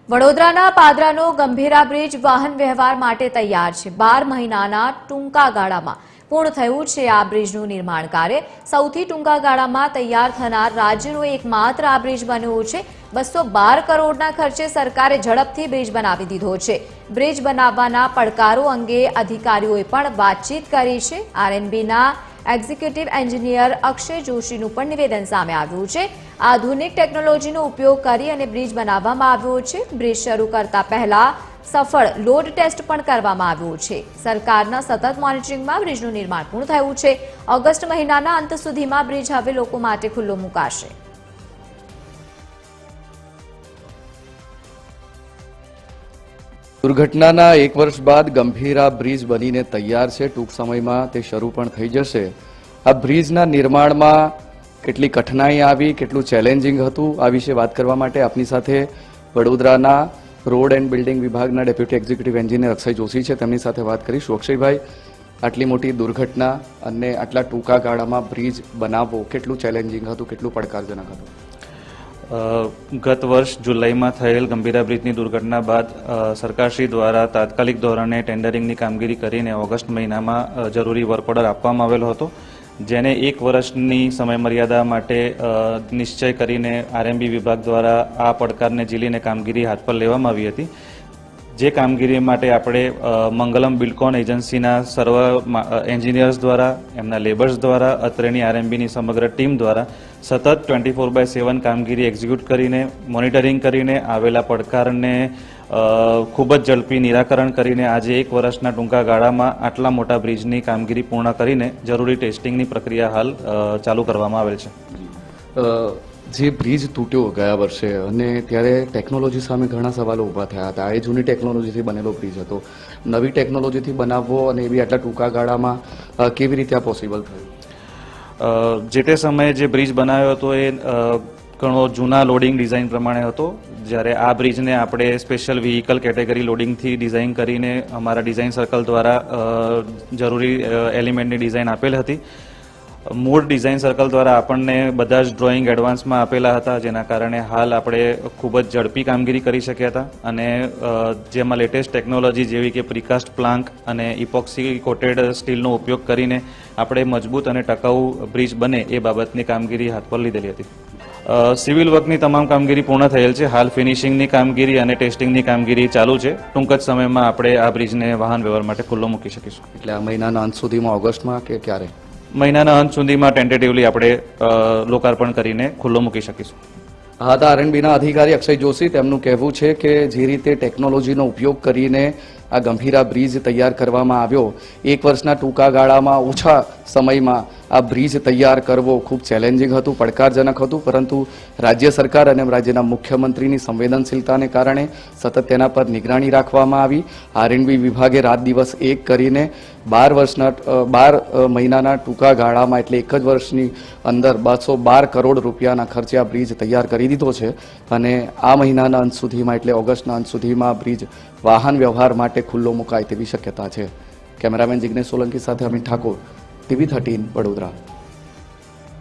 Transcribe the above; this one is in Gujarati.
વડોદરાના પાદરાનો ગંભીરા બ્રિજ વાહન વ્યવહાર માટે તૈયાર છે। 12 મહિનાના ટૂંકા ગાળામાં પૂર્ણ થયું છે આ બ્રિજનું નિર્માણ કાર્ય। સૌથી ટૂંકા ગાળામાં તૈયાર થનાર રાજ્યનો એકમાત્ર આ બ્રિજ બન્યો છે। 212 કરોડના ખર્ચે સરકારે ઝડપથી બ્રિજ બનાવી દીધો છે। બ્રિજ બનાવવાના પડકારો અંગે અધિકારીઓએ પણ વાતચીત કરી છે। આરએનબીના એક્ઝિક્યુટિવ એન્જિનિયર અક્ષય જોશીનું પણ નિવેદન સામે આવ્યું છે। આધુનિક ટેકનોલોજીનો ઉપયોગ કરી અને બ્રિજ બનાવવામાં આવ્યો છે। બ્રિજ શરૂ કરતા પહેલા સફળ લોડ ટેસ્ટ પણ કરવામાં આવ્યું છે। સરકારના સતત મોનિટરિંગમાં બ્રિજનું નિર્માણ પૂર્ણ થયું છે। ઓગસ્ટ મહિનાના અંત સુધીમાં બ્રિજ હવે લોકો માટે ખુલ્લો મુકાશે। દુર્ઘટનાના 1 વર્ષ બાદ ગંભીરા બ્રિજ બનીને તૈયાર છે। ટૂંક સમયમાં તે શરૂ પણ થઈ જશે। આ બ્રિજના નિર્માણમાં કેટલી કઠિનાઈ આવી, કેટલું ચેલેન્જિંગ હતું, આ વિશે વાત કરવા માટે આપની સાથે વડોદરાના રોડ એન્ડ બિલ્ડિંગ વિભાગના deputy executive engineer Akshay Joshi છે। તેમની સાથે વાત કરીશું। અક્ષયભાઈ, આટલી મોટી દુર્ઘટના અને આટલા ટૂંકા ગાળામાં બ્રિજ બનાવવો કેટલું ચેલેન્જિંગ હતું, કેટલું પડકારજનક હતું? ગત વર્ષ જુલાઈમાં થયેલ ગંભીરા બ્રિજની દુર્ઘટના બાદ સરકારશ્રી દ્વારા તાત્કાલિક ધોરણે ટેન્ડરિંગની કામગીરી કરીને ઓગસ્ટ મહિનામાં જરૂરી વર્ક ઓર્ડર આપવામાં આવેલો હતો, જેને 1 વર્ષની સમયમર્યાદા માટે નિશ્ચય કરીને આરએનબી વિભાગ દ્વારા આ પડકારને ઝીલીને કામગીરી હાથ પર લેવામાં આવી હતી। જે કામગીરી માટે આપણે મંગલમ બિલ્ડકોન એજન્સીના સર્વ એન્જિનિયર્સ દ્વારા, એમના લેબર્સ દ્વારા, અત્રેની આરએનબીની સમગ્ર ટીમ દ્વારા સતત 24/7 કામગીરી એક્ઝિક્યુટ કરીને, મોનિટરિંગ કરીને આવેલા પડકારને ખૂબ જ ઝડપી નિરાકરણ કરીને આજે 1 વર્ષના ટૂંકા ગાળામાં આટલા મોટા બ્રિજની કામગીરી પૂર્ણ કરીને જરૂરી ટેસ્ટિંગની પ્રક્રિયા હાલ ચાલુ કરવામાં આવેલ છે। જે બ્રિજ તૂટ્યો ગયા વર્ષે અને ત્યારે ટેકનોલોજી સામે ઘણા સવાલો ઊભા થયા હતા। એ જૂની ટેકનોલોજીથી બનેલો બ્રિજ હતો, નવી ટેકનોલોજીથી બનાવવો અને એ બી આટલા ટૂંકા ગાળામાં કેવી રીતે આ પોસિબલ થયું? જે તે સમયે જે બ્રિજ બનાવ્યો હતો એ ઘણો જૂના લોડિંગ ડિઝાઇન પ્રમાણે હતો, જ્યારે આ બ્રિજને આપણે સ્પેશિયલ વ્હીકલ કેટેગરી લોડિંગથી ડિઝાઇન કરીને અમારા ડિઝાઇન સર્કલ દ્વારા જરૂરી એલિમેન્ટની ડિઝાઇન આપેલ હતી। મૂળ ડિઝાઇન સર્કલ દ્વારા આપણને બધા જ ડ્રોઈંગ એડવાન્સમાં આપેલા હતા, જેના કારણે હાલ આપણે ખૂબ જ ઝડપી કામગીરી કરી શક્યા હતા અને જેમાં લેટેસ્ટ ટેકનોલોજી જેવી કે પ્રીકાસ્ટ પ્લાન્ક અને ઇપોક્સી કોટેડ સ્ટીલનો ઉપયોગ કરીને આપણે મજબૂત અને ટકાઉ બ્રિજ બને એ બાબતની કામગીરી હાથ પર લીધેલી હતી। સિવિલ વર્કની તમામ કામગીરી પૂર્ણ થયેલ છે। હાલ ફિનિશિંગની કામગીરી અને ટેસ્ટિંગની કામગીરી ચાલુ છે। ટૂંક જ સમયમાં આપણે આ બ્રિજને વાહન વ્યવહાર માટે ખુલ્લો મૂકી શકીશું। એટલે આ મહિનાના અંત સુધીમાં, ઓગસ્ટમાં કે ક્યારે? મહિનાના અંત સુધીમાં ટેન્ટેટિવલી આપણે લોકાર્પણ કરીને ખુલ્લો મૂકી શકીશું। હા, તો આરએનબીના અધિકારી અક્ષય જોશી, તેમનું કહેવું છે કે જે રીતે ટેકનોલોજીનો ઉપયોગ કરીને આ ગંભીરા બ્રિજ તૈયાર કરવામાં આવ્યો, 1 વર્ષના ટૂંકા ગાળામાં ઓછા સમયમાં આ બ્રિજ તૈયાર કરવો ખૂબ ચેલેન્જિંગ હતું, પડકારજનક હતું, પરંતુ રાજ્ય સરકાર અને રાજ્યના મુખ્યમંત્રીની સંવેદનશીલતાને કારણે સતત તેના પર નિગરાણી રાખવામાં આવી। આરએનબી વિભાગે રાત દિવસ એક કરીને 12 મહિનાના ટૂંકા ગાળામાં એટલે 1 જ વર્ષની અંદર 212 કરોડ રૂપિયાના ખર્ચે આ બ્રિજ તૈયાર કરી દીધો છે અને આ મહિનાના અંત સુધીમાં એટલે ઓગસ્ટના અંત સુધીમાં આ બ્રિજ વાહન વ્યવહાર માટે ખુલ્લો મુકાય તેવી શક્યતા છે। કેમેરામેન જિગ્નેશ સોલંકી સાથે અમિત ઠાકોર, TV13 વડોદરા।